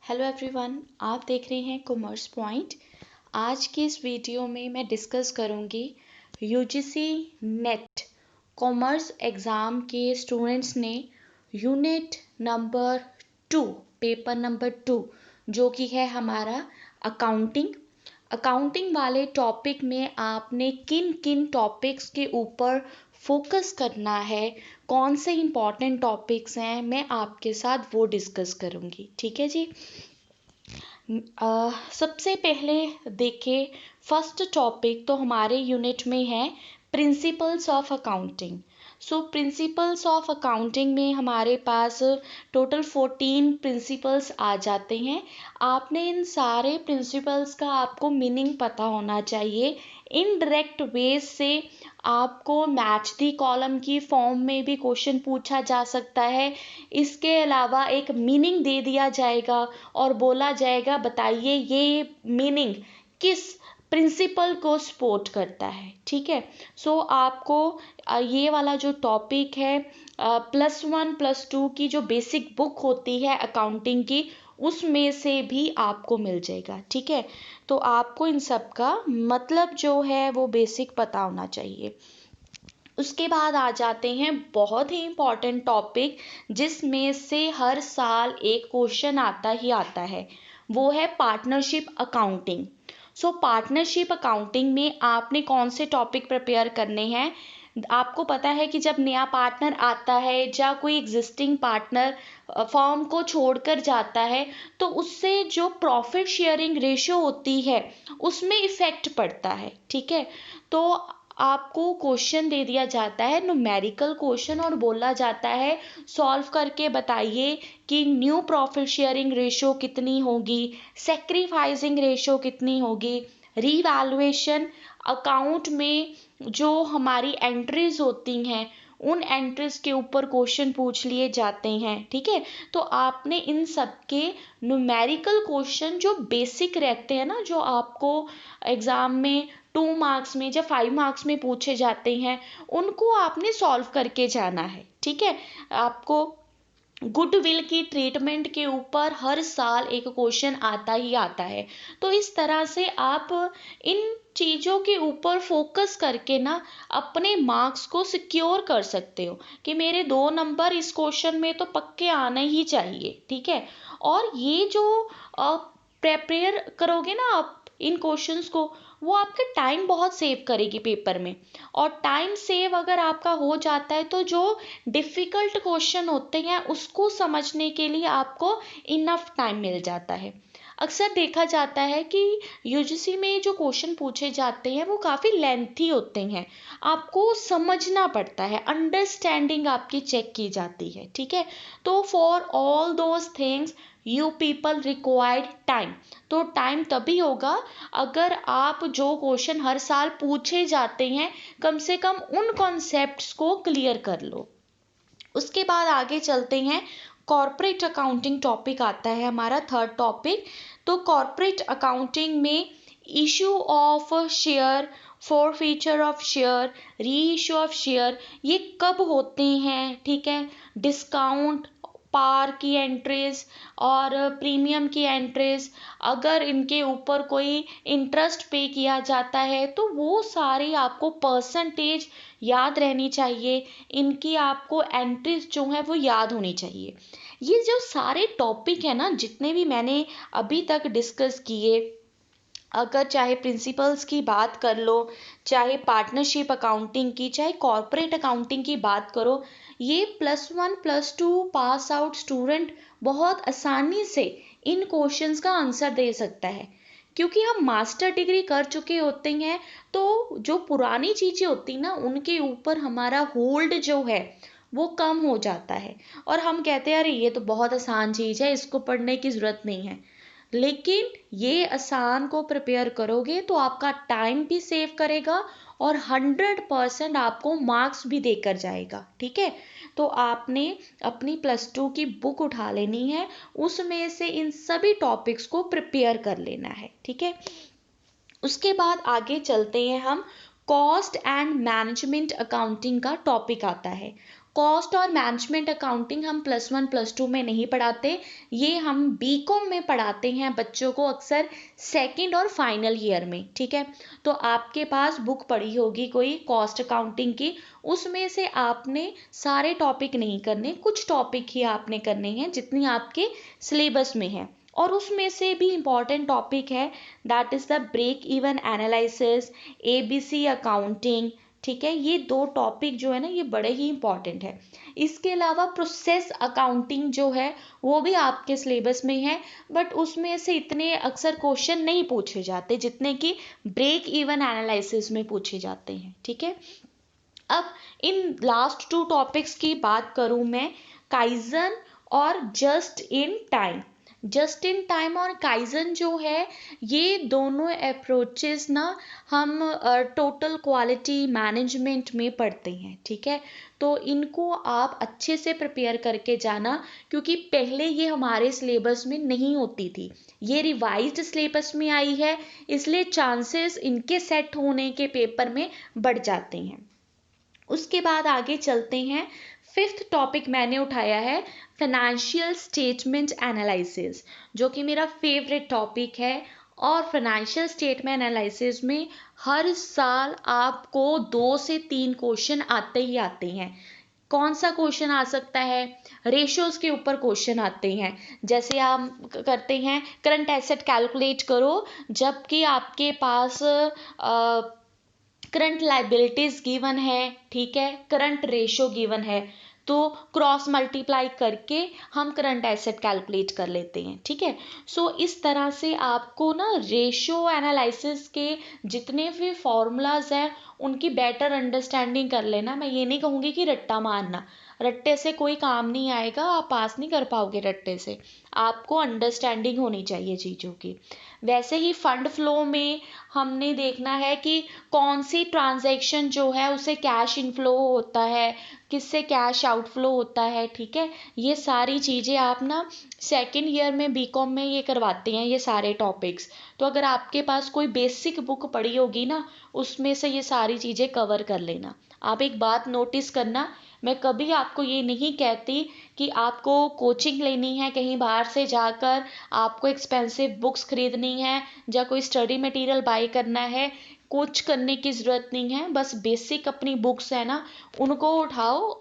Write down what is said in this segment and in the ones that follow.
Hello everyone, आप देख रहे हैं कॉमर्स पॉइंट। आज की इस वीडियो में मैं डिस्कस करूंगी यूजीसी नेट कॉमर्स एग्ज़ाम के स्टूडेंट्स ने यूनिट नंबर 2 पेपर नंबर 2 जो कि है हमारा अकाउंटिंग वाले टॉपिक में आपने किन किन टॉपिक्स के ऊपर फोकस करना है, कौन से इम्पॉर्टेंट टॉपिक्स हैं, मैं आपके साथ वो डिस्कस करूँगी। ठीक है जी। सबसे पहले देखें, फर्स्ट टॉपिक तो हमारे यूनिट में है principles of accounting. Principles of accounting में हमारे पास टोटल 14 प्रिंसिपल्स आ जाते हैं। आपने इन सारे प्रिंसिपल्स का आपको मीनिंग पता होना चाहिए। इनडायरेक्ट वेज से आपको मैच दी कॉलम की फॉर्म में भी क्वेश्चन पूछा जा सकता है। इसके अलावा एक मीनिंग दे दिया जाएगा और बोला जाएगा बताइए ये मीनिंग किस प्रिंसिपल को सपोर्ट करता है। ठीक है। आपको ये वाला जो टॉपिक है +1 +2 की जो बेसिक बुक होती है अकाउंटिंग की, उसमें से भी आपको मिल जाएगा। ठीक है। तो आपको इन सब का मतलब जो है वो बेसिक पता होना चाहिए। उसके बाद आ जाते हैं बहुत ही इम्पॉर्टेंट टॉपिक जिसमें से हर साल एक क्वेश्चन आता ही आता है, वो है पार्टनरशिप अकाउंटिंग। पार्टनरशिप अकाउंटिंग में आपने कौन से टॉपिक प्रिपेयर करने हैं। आपको पता है कि जब नया पार्टनर आता है या कोई एग्जिस्टिंग पार्टनर फॉर्म को छोड़कर जाता है तो उससे जो प्रॉफिट शेयरिंग रेशियो होती है उसमें इफेक्ट पड़ता है। ठीक है। तो आपको क्वेश्चन दे दिया जाता है न्यूमेरिकल क्वेश्चन और बोला जाता है सॉल्व करके बताइए कि न्यू प्रॉफिट शेयरिंग रेशियो कितनी होगी, सेक्रीफाइसिंग रेशियो कितनी होगी, रीवैल्यूएशन अकाउंट में जो हमारी एंट्रीज होती हैं उन एंट्रीज के ऊपर क्वेश्चन पूछ लिए जाते हैं। ठीक है। तो आपने इन सब के न्यूमेरिकल क्वेश्चन जो बेसिक रहते हैं ना, जो आपको एग्जाम में 2 मार्क्स में या 5 मार्क्स में पूछे जाते हैं, उनको आपने सॉल्व करके जाना है। ठीक है। आपको गुडविल की ट्रीटमेंट के ऊपर हर साल एक क्वेश्चन आता ही आता है। तो इस तरह से आप इन चीज़ों के ऊपर फोकस करके ना अपने मार्क्स को सिक्योर कर सकते हो कि मेरे 2 नंबर इस क्वेश्चन में तो पक्के आने ही चाहिए। ठीक है। और ये जो प्रिपेयर करोगे ना आप इन क्वेश्चंस को, वो आपके टाइम बहुत सेव करेगी पेपर में। और टाइम सेव अगर आपका हो जाता है तो जो डिफ़िकल्ट क्वेश्चन होते हैं उसको समझने के लिए आपको इनफ टाइम मिल जाता है। अक्सर देखा जाता है कि यूजीसी में जो क्वेश्चन पूछे जाते हैं वो काफ़ी लेंथी होते हैं, आपको समझना पड़ता है, अंडरस्टैंडिंग आपकी चेक की जाती है। ठीक है। तो for all those things you people required time. तो टाइम तभी होगा अगर आप जो क्वेश्चन हर साल पूछे जाते हैं कम से कम उन कॉन्सेप्ट्स को क्लियर कर लो। उसके बाद आगे चलते हैं, कॉर्पोरेट अकाउंटिंग टॉपिक आता है हमारा थर्ड टॉपिक। तो कॉर्पोरेट अकाउंटिंग में issue of share, forfeiture of share, री इशू ऑफ शेयर, ये कब होते हैं। ठीक है। डिस्काउंट, पार की एंट्रीज और प्रीमियम की एंट्रीज, अगर इनके ऊपर कोई इंटरेस्ट पे किया जाता है तो वो सारी आपको परसेंटेज याद रहनी चाहिए, इनकी आपको एंट्रीज जो है वो याद होनी चाहिए। ये जो सारे टॉपिक है ना, जितने भी मैंने अभी तक डिस्कस किए, अगर चाहे प्रिंसिपल्स की बात कर लो, चाहे पार्टनरशिप अकाउंटिंग की, चाहे कॉर्पोरेट अकाउंटिंग की बात करो, ये +1 +2 पास आउट स्टूडेंट बहुत आसानी से इन क्वेश्चंस का आंसर दे सकता है, क्योंकि हम मास्टर डिग्री कर चुके होते हैं। तो जो पुरानी चीज़ें होती ना उनके ऊपर हमारा होल्ड जो है वो कम हो जाता है और हम कहते हैं अरे ये तो बहुत आसान चीज़ है, इसको पढ़ने की ज़रूरत नहीं है। लेकिन ये आसान को प्रिपेयर करोगे तो आपका टाइम भी सेव करेगा और 100% आपको मार्क्स भी देकर जाएगा। ठीक है। तो आपने अपनी +2 की बुक उठा लेनी है, उसमें से इन सभी टॉपिक्स को प्रिपेयर कर लेना है। ठीक है। उसके बाद आगे चलते हैं हम, कॉस्ट एंड मैनेजमेंट अकाउंटिंग का टॉपिक आता है। कॉस्ट और मैनेजमेंट अकाउंटिंग हम +1 +2 में नहीं पढ़ाते, ये हम बीकॉम में पढ़ाते हैं बच्चों को अक्सर सेकंड और फाइनल ईयर में, ठीक है। तो आपके पास बुक पड़ी होगी कोई कॉस्ट अकाउंटिंग की, उसमें से आपने सारे टॉपिक नहीं करने, कुछ टॉपिक ही आपने करने हैं जितनी आपके सिलेबस में है। और उसमें से भी इम्पॉर्टेंट टॉपिक है that is the break even analysis, ABC accounting, ठीक है। ये 2 टॉपिक जो है ना ये बड़े ही इंपॉर्टेंट है। इसके अलावा प्रोसेस अकाउंटिंग जो है वो भी आपके सिलेबस में है, बट उसमें से इतने अक्सर क्वेश्चन नहीं पूछे जाते जितने कि ब्रेक इवन एनालिसिस में पूछे जाते हैं, ठीक है। अब इन लास्ट 2 टॉपिक्स की बात करूं मैं, काइजन और जस्ट इन टाइम और काइजन जो है, ये दोनों अप्रोचेस ना हम टोटल क्वालिटी मैनेजमेंट में पढ़ते हैं, ठीक है। तो इनको आप अच्छे से प्रिपेयर करके जाना, क्योंकि पहले ये हमारे सिलेबस में नहीं होती थी, ये रिवाइज्ड सिलेबस में आई है, इसलिए चांसेस इनके सेट होने के पेपर में बढ़ जाते हैं। उसके बाद आगे चलते हैं। 5th टॉपिक मैंने उठाया है फाइनेंशियल स्टेटमेंट एनालिसिस, जो कि मेरा फेवरेट टॉपिक है। और फाइनेंशियल स्टेटमेंट एनालिसिस में हर साल आपको 2 से 3 क्वेश्चन आते ही आते हैं। कौन सा क्वेश्चन आ सकता है? रेशियोज के ऊपर क्वेश्चन आते हैं, जैसे आप करते हैं करंट एसेट कैलकुलेट करो, जबकि आपके पास करंट लाइबिलिटीज गिवन है, ठीक है, करंट रेशो गिवन है, तो क्रॉस मल्टीप्लाई करके हम करंट एसेट कैलकुलेट कर लेते हैं, ठीक है। सो इस तरह से आपको ना रेशो एनालिसिस के जितने भी फॉर्मूलाज हैं उनकी बेटर अंडरस्टैंडिंग कर लेना। मैं ये नहीं कहूँगी कि रट्टा मारना, रट्टे से कोई काम नहीं आएगा, आप पास नहीं कर पाओगे रट्टे से, आपको अंडरस्टैंडिंग होनी चाहिए चीज़ों की। वैसे ही फंड फ्लो में हमने देखना है कि कौन सी ट्रांजैक्शन जो है उसे कैश इनफ्लो होता है, किससे कैश आउटफ्लो होता है, ठीक है। ये सारी चीज़ें आप ना सेकेंड ईयर में बीकॉम में ये करवाते हैं ये सारे टॉपिक्स। तो अगर आपके पास कोई बेसिक बुक पड़ी होगी ना, उसमें से ये सारी चीज़ें कवर कर लेना। आप एक बात नोटिस करना, मैं कभी आपको ये नहीं कहती कि आपको कोचिंग लेनी है कहीं बाहर से जाकर, आपको एक्सपेंसिव बुक्स खरीदनी है या कोई स्टडी मटेरियल बाय करना है, कुछ करने की ज़रूरत नहीं है। बस बेसिक अपनी बुक्स है ना उनको उठाओ,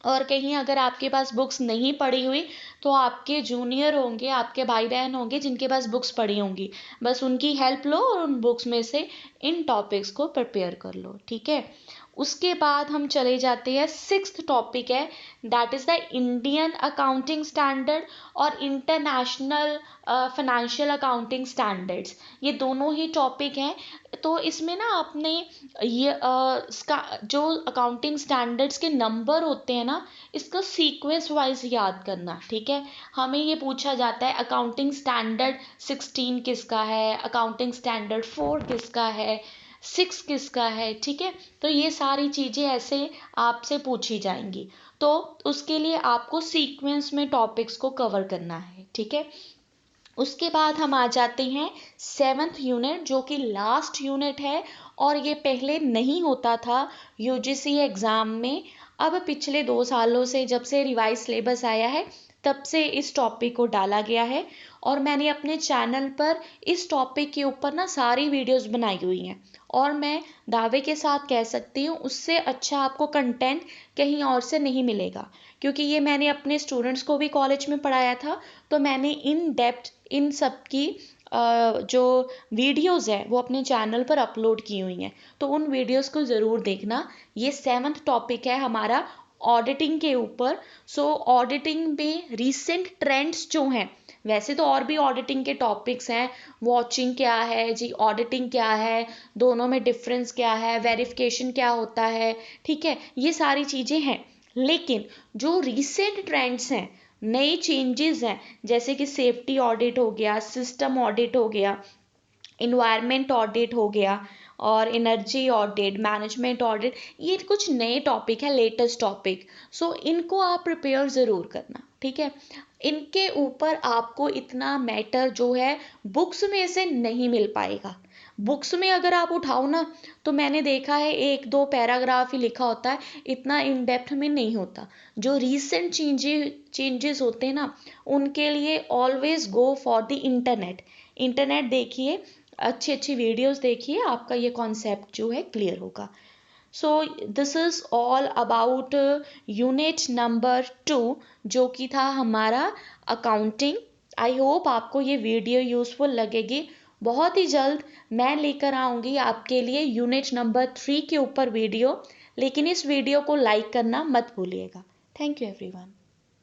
और कहीं अगर आपके पास बुक्स नहीं पड़ी हुई तो आपके जूनियर होंगे, आपके भाई बहन होंगे जिनके पास बुक्स पड़ी होंगी, बस उनकी हेल्प लो और उन बुक्स में से इन टॉपिक्स को प्रिपेयर कर लो, ठीक है। उसके बाद हम चले जाते हैं 6th टॉपिक है that is the Indian accounting standard और इंटरनेशनल फाइनेंशियल अकाउंटिंग स्टैंडर्ड्स, ये दोनों ही टॉपिक हैं। तो इसमें ना आपने ये जो अकाउंटिंग स्टैंडर्ड्स के नंबर होते हैं ना, इसका सीक्वेंस वाइज याद करना, ठीक है। हमें ये पूछा जाता है अकाउंटिंग स्टैंडर्ड 16 किसका है, अकाउंटिंग स्टैंडर्ड 4 किसका है, 6 किसका है, ठीक है। तो ये सारी चीज़ें ऐसे आपसे पूछी जाएंगी, तो उसके लिए आपको सीक्वेंस में टॉपिक्स को कवर करना है, ठीक है। उसके बाद हम आ जाते हैं 7th यूनिट, जो कि लास्ट यूनिट है, और ये पहले नहीं होता था यूजीसी एग्ज़ाम में। अब पिछले 2 सालों से जब से रिवाइज सिलेबस आया है तब से इस टॉपिक को डाला गया है, और मैंने अपने चैनल पर इस टॉपिक के ऊपर ना सारी वीडियोस बनाई हुई हैं, और मैं दावे के साथ कह सकती हूँ उससे अच्छा आपको कंटेंट कहीं और से नहीं मिलेगा, क्योंकि ये मैंने अपने स्टूडेंट्स को भी कॉलेज में पढ़ाया था। तो मैंने इन डेप्थ इन सब की जो वीडियोस हैं वो अपने चैनल पर अपलोड की हुई हैं, तो उन वीडियोस को ज़रूर देखना। ये 7th टॉपिक है हमारा ऑडिटिंग के ऊपर। सो ऑडिटिंग में रीसेंट ट्रेंड्स जो हैं, वैसे तो और भी ऑडिटिंग के टॉपिक्स हैं, वॉचिंग क्या है जी, ऑडिटिंग क्या है, दोनों में डिफरेंस क्या है, वेरिफिकेशन क्या होता है, ठीक है, ये सारी चीज़ें हैं। लेकिन जो रीसेंट ट्रेंड्स हैं, नए चेंजेस हैं, जैसे कि सेफ्टी ऑडिट हो गया, सिस्टम ऑडिट हो गया, इन्वायरमेंट ऑडिट हो गया, और एनर्जी ऑडिट, मैनेजमेंट ऑडिट, ये कुछ नए टॉपिक है, लेटेस्ट टॉपिक। सो इनको आप प्रिपेयर ज़रूर करना, ठीक है। इनके ऊपर आपको इतना मैटर जो है बुक्स में से नहीं मिल पाएगा, बुक्स में अगर आप उठाओ ना, तो मैंने देखा है 1-2 पैराग्राफ ही लिखा होता है, इतना इन डेप्थ में नहीं होता। जो रीसेंट चेंजेस होते हैं ना, उनके लिए always go for the internet. Internet देखिए, अच्छी अच्छी वीडियोस देखिए, आपका ये कॉन्सेप्ट जो है क्लियर होगा। So this is all about unit number 2, जो कि था हमारा अकाउंटिंग। आई होप आपको ये वीडियो यूज़फुल लगेगी। बहुत ही जल्द मैं लेकर आऊँगी आपके लिए यूनिट नंबर 3 के ऊपर वीडियो, लेकिन इस वीडियो को लाइक करना मत भूलिएगा। Thank you everyone.